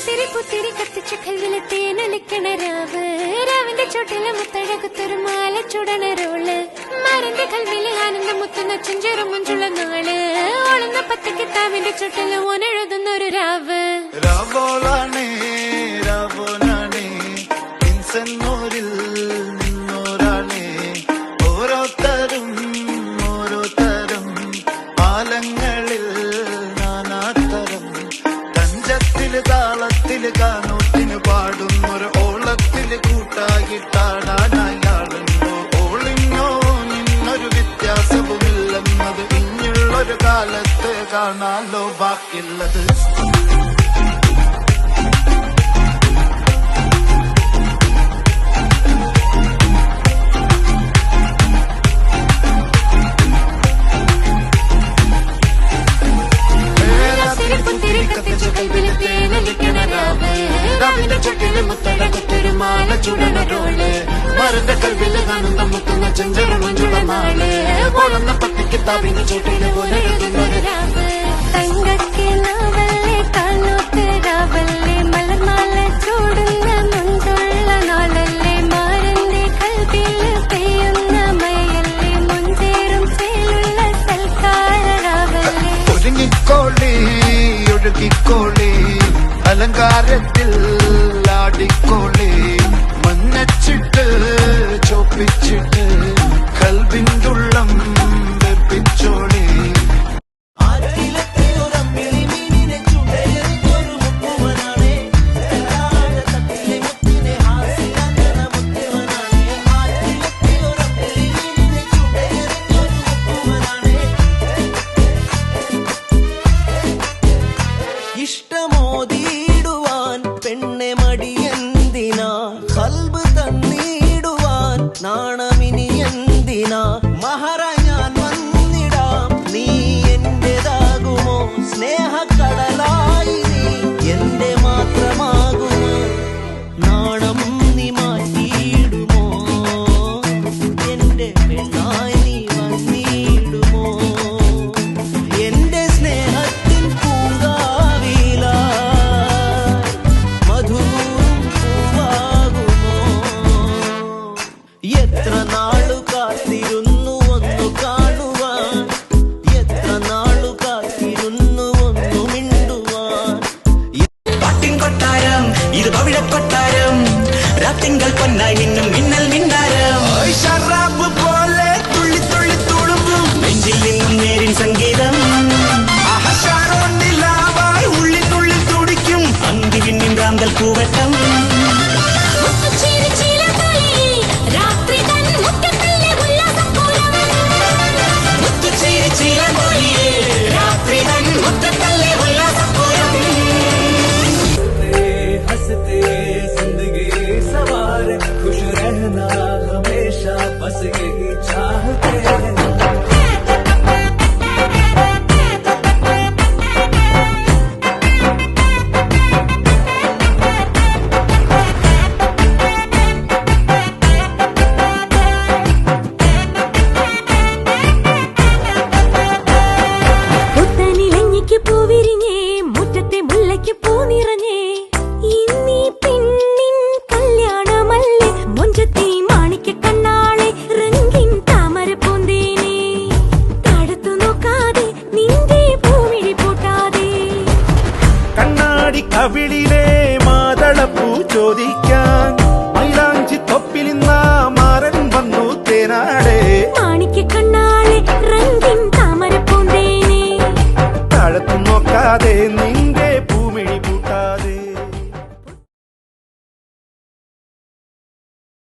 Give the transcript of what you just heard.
തിരി പുത്തിരി കത്തിച്ച കൽവിലെ തേനൊലിക്കണ രാവ് രാവിന്റെ ചോട്ടില് മുത്തഴകത്തൊരു മാല ചുടണ റോള് മാറിന്റെ കൽവിലെ ആനന്ദം മുത്തുന്ന ചെഞ്ചെറു മുഞ്ചുള്ള നാള് ഓളുന്ന പത്ത് കിതാബിന്റെ ചോട്ടില് ഓനെഴുതുന്നൊരു രാവ് രാവോളാണേ രാവോനാണേ ഇൻസന്നൂരിൽ നിന്നോരാണേ ഓരോരുത്തരും ഓരോരുത്തരും ആലങ്ങളിൽ നാനാതരം തഞ്ചത്തില് താളത്തില് കാനൂട്ടിന് പാടുന്നൊരു ഓളത്തില് കൂട്ടാകിട്ടാടാനായാളുണ്ടോ ഓളിനോ നിന്നൊരു വ്യത്യാസവുമില്ലെന്നത് ഇനിയുള്ളൊരു കാലത്ത് കാണാലോ ബാക്കിയുള്ളത് മരന്റെ കൽവില് കാണുന്ന മുത്തുന്ന ചെഞ്ചെറു മഞ്ചുള്ള നാള് ഓളുന്ന പത്ത് കിതാബിന്റെ ചോട്ടില് ഓനെഴുതുന്നൊരു രാവ് തങ്കക്കിനാവല്ലേ കാലൂത്ത് രാവല്ലേ മലർമാല ചൂടുന്ന മുഞ്ചുള്ള നാളല്ലേ മാരന്റെ കൽവില് പെയ്യുന്ന മയല്ലേ മുഞ്ചേറും ചേലുള്ള സൽക്കാര രാവല്ലേ ഒരുങ്ങിക്കോളി ഒഴുകിക്കോളി അലങ്കാരത്തിൽ ആടിക്കോളി മഞ്ഞച്ചിട്ട് ചോപ്പിച്ചിട്ട് കൽവിൻ്റുള്ളം വെപ്പിച്ചോളി ഇഷ്ടമോതിടുവാൻ പെണ്ണെ മടിയെന്തിനാ കൽബ് തന്നിടുവാൻ നാണമിനി എന്തിനാ മഹറ ഞാൻ വന്നിടാം നീ എന്റേതാകുമോ സ്നേഹക്കടലായി നീ എന്റെ മാത്രമാകുമോ നാണം നീ മാറ്റിയിടുമോ എന്റെ പെണ്ണായി നീ വന്നിടുമോ എന്റെ സ്നേഹത്തിൻ പൂങ്കാവില മധുവും പൂവാകുമോ എത്ര നാളു കാത്തിരുന്നു ഒന്നു കാണുവാൻ എത്ര നാളു കാത്തിരുന്നു ഒന്നു മിണ്ടുവാൻ പാട്ടിൻ കൊട്ടാരം ഇത് പവിഴക്കൊട്ടാരം രാത്തിങ്കൾ പൊന്നായി നിന്നും മിന്നൽ മിന്നാരം ഷറാബ് പോലെ തുള്ളി തുള്ളി തുളുമ്പും നെഞ്ചിൽ നിന്നും നേരിൻ സംഗീതം നിലാവായി ഉള്ളിനുള്ളിൽ തുടിക്കും അന്തി പിന്നിൻ റാന്തൽ പൂവട്ടം बस यही चाहते हैं പുത്തനിലഞ്ഞിക്ക് പൂവിരിഞ്ഞേ മുറ്റത്തെ മുല്ലയ്ക്ക് പൂ നിറഞ്ഞേ ഇന്നീ പെണ്ണിൻ കല്യാണമല്ലേ മുഞ്ചത്തി മാണിക്ക കണ്ണാളെ റംഗിൻ താമര പൂന്തേനെ തടുത്തു നോക്കാതെ നിന്റെ പൂമിഴി പൂട്ടാതെ കണ്ണാടി കവിളിലെ മാതളപ്പൂ ചോദി